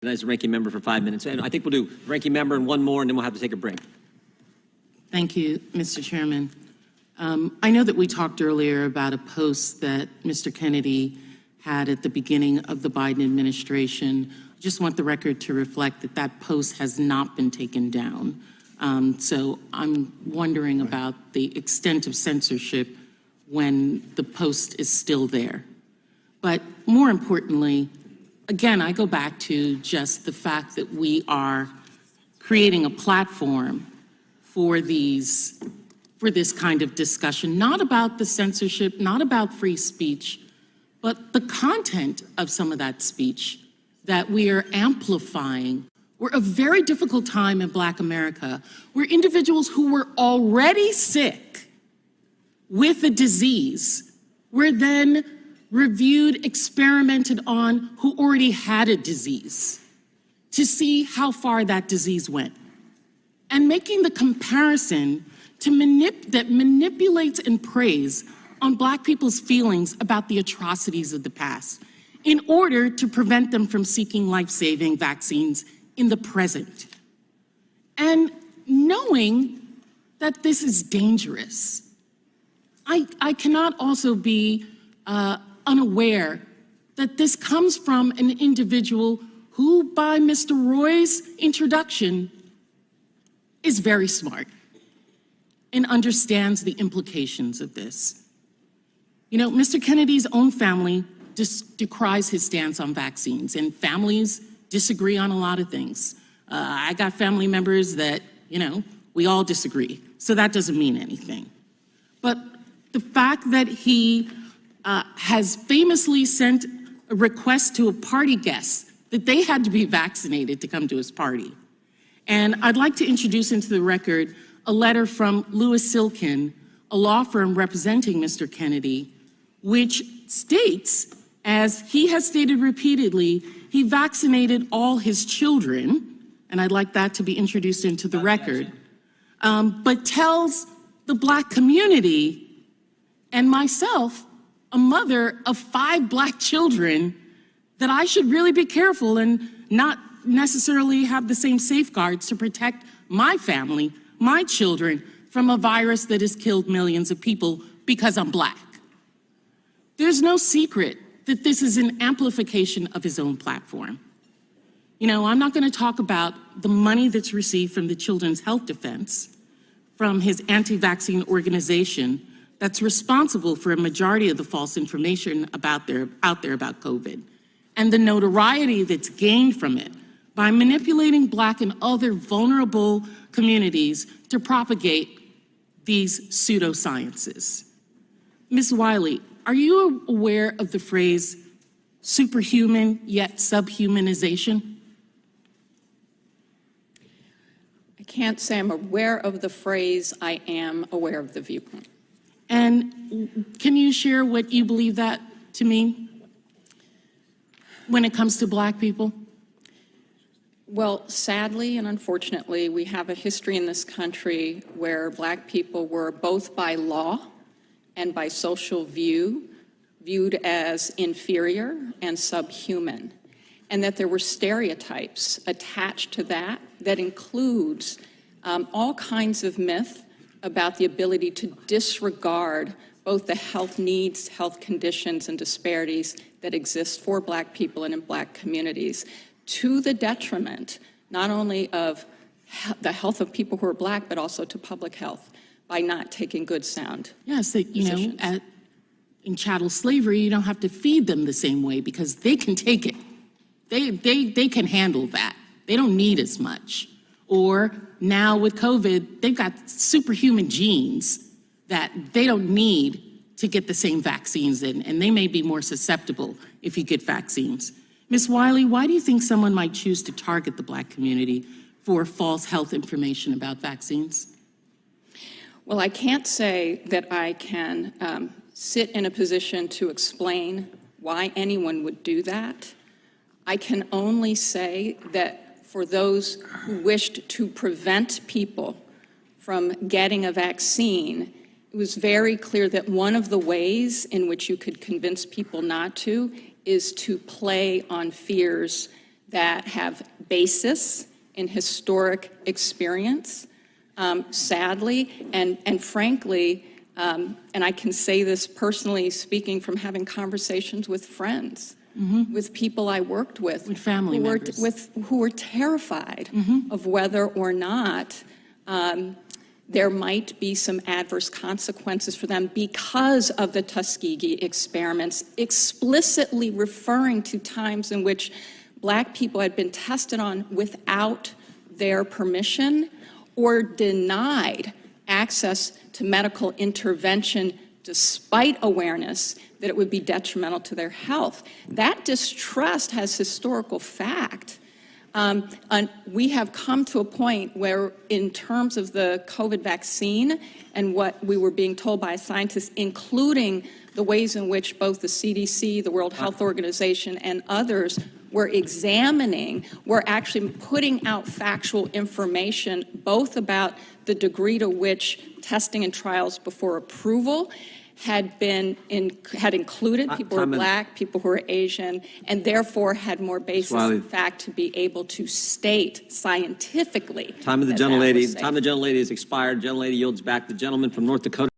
As a ranking member for 5 minutes. And I think we'll do ranking member and one more, and then we'll have to take a break. Thank you, Mr. Chairman. I know that we talked earlier about a post that Mr. Kennedy had at the beginning of the Biden administration. I just want the record to reflect that that post has not been taken down. So I'm wondering about the extent of censorship when the post is still there. But more importantly, again, I go back to just the fact that we are creating a platform for this kind of discussion, not about the censorship, not about free speech, but the content of some of that speech that we are amplifying. We're a very difficult time in Black America where individuals who were already sick with a disease were then reviewed, experimented on who already had a disease to see how far that disease went. And making the comparison that manipulates and preys on Black people's feelings about the atrocities of the past in order to prevent them from seeking life-saving vaccines in the present. And knowing that this is dangerous, I cannot also be unaware that this comes from an individual who, by Mr. Roy's introduction, is very smart and understands the implications of this. You know, Mr. Kennedy's own family decries his stance on vaccines, and families disagree on a lot of things. I got family members that, we all disagree, so that doesn't mean anything. But the fact that he has famously sent a request to a party guest that they had to be vaccinated to come to his party. And I'd like to introduce into the record a letter from Louis Silkin, a law firm representing Mr. Kennedy, which states, as he has stated repeatedly, he vaccinated all his children, and I'd like that to be introduced into the record, but tells the Black community and myself, a mother of 5 Black children, that I should really be careful and not necessarily have the same safeguards to protect my family, my children, from a virus that has killed millions of people because I'm Black. There's no secret that this is an amplification of his own platform. I'm not going to talk about the money that's received from the Children's Health Defense, from his anti-vaccine organization that's responsible for a majority of the false information out there about COVID, and the notoriety that's gained from it by manipulating Black and other vulnerable communities to propagate these pseudosciences. Ms. Wiley, are you aware of the phrase superhuman yet subhumanization? I can't say I'm aware of the phrase. I am aware of the viewpoint. And can you share what you believe that to mean when it comes to Black people? Well, sadly and unfortunately, we have a history in this country where Black people were both by law and by social view viewed as inferior and subhuman, and that there were stereotypes attached to that includes all kinds of myth about the ability to disregard both the health needs, health conditions, and disparities that exist for Black people and in Black communities, to the detriment not only of the health of people who are Black, but also to public health by not taking good, sound decisions. In chattel slavery, you don't have to feed them the same way because they can take it. They can handle that. They don't need as much. Or now with COVID, they've got superhuman genes that they don't need to get the same vaccines in, and they may be more susceptible if you get vaccines. Ms. Wiley, why do you think someone might choose to target the Black community for false health information about vaccines? Well, I can't say that I can sit in a position to explain why anyone would do that. I can only say that for those who wished to prevent people from getting a vaccine, it was very clear that one of the ways in which you could convince people not to is to play on fears that have basis in historic experience. Sadly, and frankly, and I can say this personally speaking from having conversations with friends, with people I worked with family members, who were terrified of whether or not there might be some adverse consequences for them because of the Tuskegee experiments, explicitly referring to times in which Black people had been tested on without their permission or denied access to medical intervention despite awareness that it would be detrimental to their health. That distrust has historical fact. And we have come to a point where, in terms of the COVID vaccine and what we were being told by scientists, including the ways in which both the CDC, the World Health Organization, and others were examining, were actually putting out factual information, both about the degree to which testing and trials before approval had included people who were Black, people who were Asian, and therefore had more basis in fact to be able to state scientifically. Time of the gentlelady has expired. Gentlelady yields back. The gentleman from North Dakota.